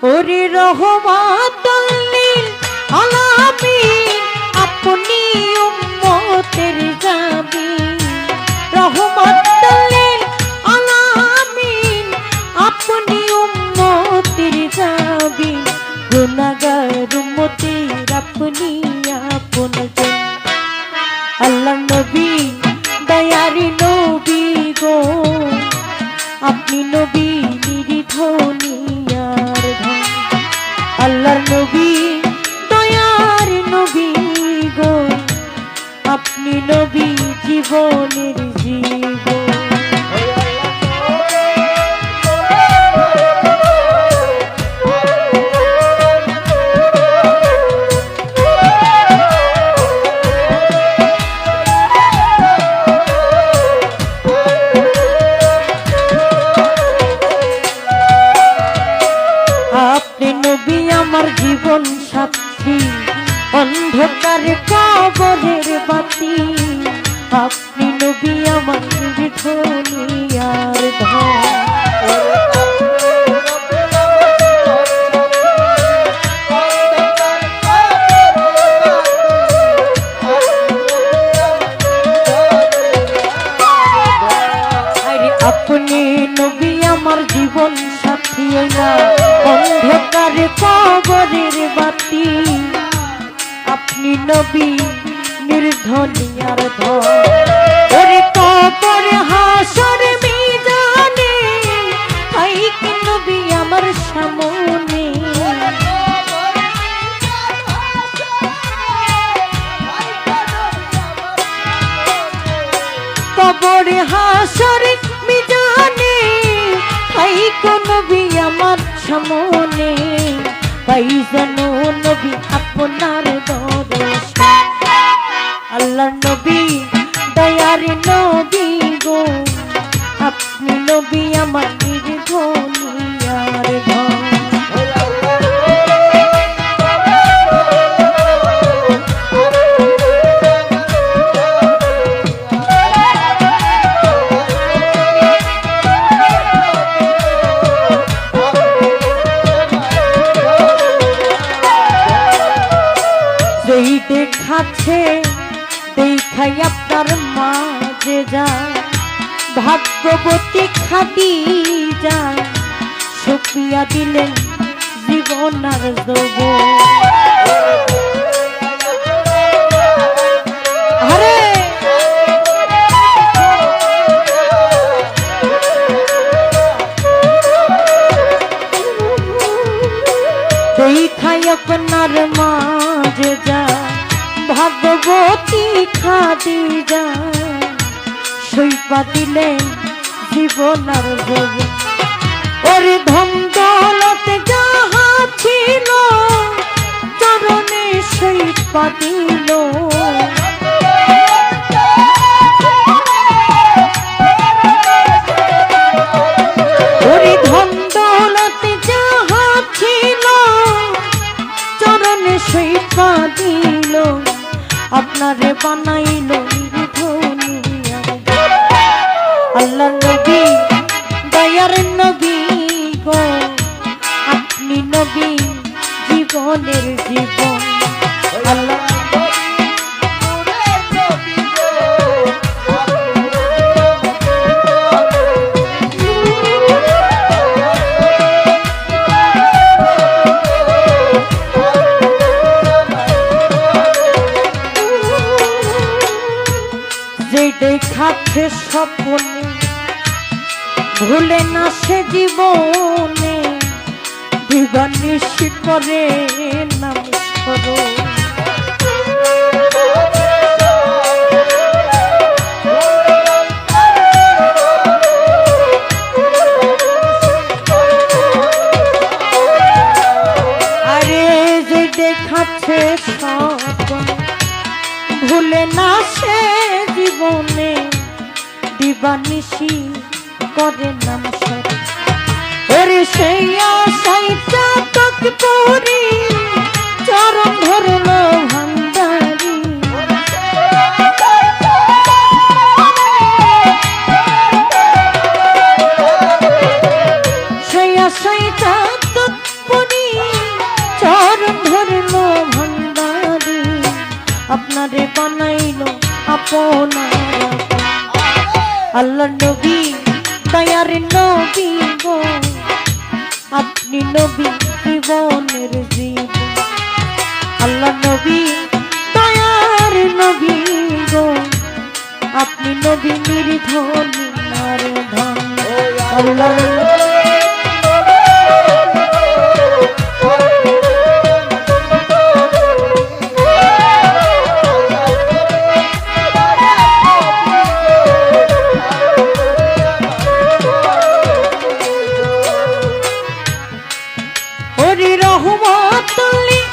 ওরে রহমাতুল লিল আলামিন আপনি উম্মতের জামিন রহমাতুল লিল আলামিন আপনি উম্মতের জামিন গুনাহগার উম্মতের আপনি আপনজন আল্লাহ নবী দয়ারি নবী গো আপনি নবী নির্ধনিয়ার ধন আল্লাহর নবী দয়ার নবী গো আপনি নবী জীবনের জীবন আমার জীবন সাথী অন্ধকার কবরের বাতি আপনি নবী আমার নির্ধনিয়ার ধন আপনি নবী আমার জীবন সাথী অন্ধকার কবরের বাতি আপনি নবী নির্ধনিয়ার ধন ওরে কবর হাসর মিজানে তাই কি নবী আমার সামনে কবর হাসর মিজানে তাই কি নবী আমার সামনে পাই যেন নবী আপনার দর্শন আল্লাহ নবী দয়ার নবী গো আপনি নবী আমার নির্ধনিয়ার ধন যেই দেখাচ্ছে দেখাই আপনার মাঝে যায় ভাগ্যবতী খাদিজা সুপিয়া দিলেন জীবন আর যৌবন আরে দেখাই আপনার মাঝে যায় ভাগ্যবতী খাদিজা সইপা দিলেন জীবন আর যৌবন ওরে ধন দৌলত যাহা ছিল চরণে সইপা দিল ওরে ধন দৌলত যাহা ছিল চরণে সইপা দিল আপনারে বানাইল নির্ধনিয়ার আল্লাহ নবী দয়ার নবী গো আপনি নবী জীবনের জীবন আল্লাহ দেখাচ্ছে স্বপ্নে ভুলে না সে জীবনে দিবানিশি করে নাম করো আরে যে দেখাচ্ছে স্বপ্নে ভুলে না সে জীবনে দিবানিশি করে নাম সরে ওরে সেই আশাই চাতক পরি চরণ ধরল ভান্ডারি সেই আশাই চাতক আপনি চরণ ধরল ভান্ডারি আপনারে বানাইল আপনার আল্লাহ নবী দয়ার নবী গো আপনি নবী জীবনের জীবন আল্লাহ নবী দয়ার নবী গো আপনি নবী নির্ধন আর ধন আল্লাহ রহমতুল্লিল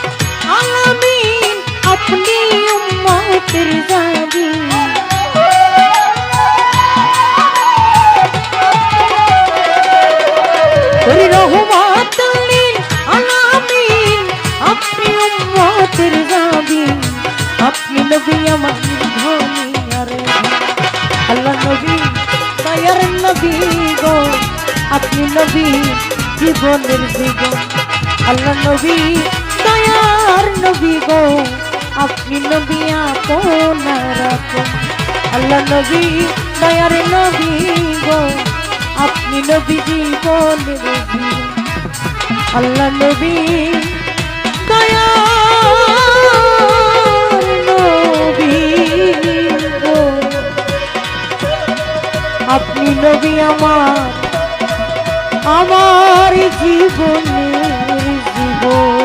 আলামিন আপনি উম্মতের জাবি রহমতুল্লিল আলামিন আপনি উম্মতের জাবি আপনি নবী আমার ধনী আর আল্লাহ নবী দয়ার নবী গো আপনি নবী জীবনের জীবন আল্লাহ নবী দয়ার নবী গো আপনি নবী আপনার আপন আল্লাহ নবী দয়ার নবী গো আপনি নবী জীবনের জীবন আল্লাহ নবী দয়ার নবী গো আপনি নবী আমার জীবনের জীবন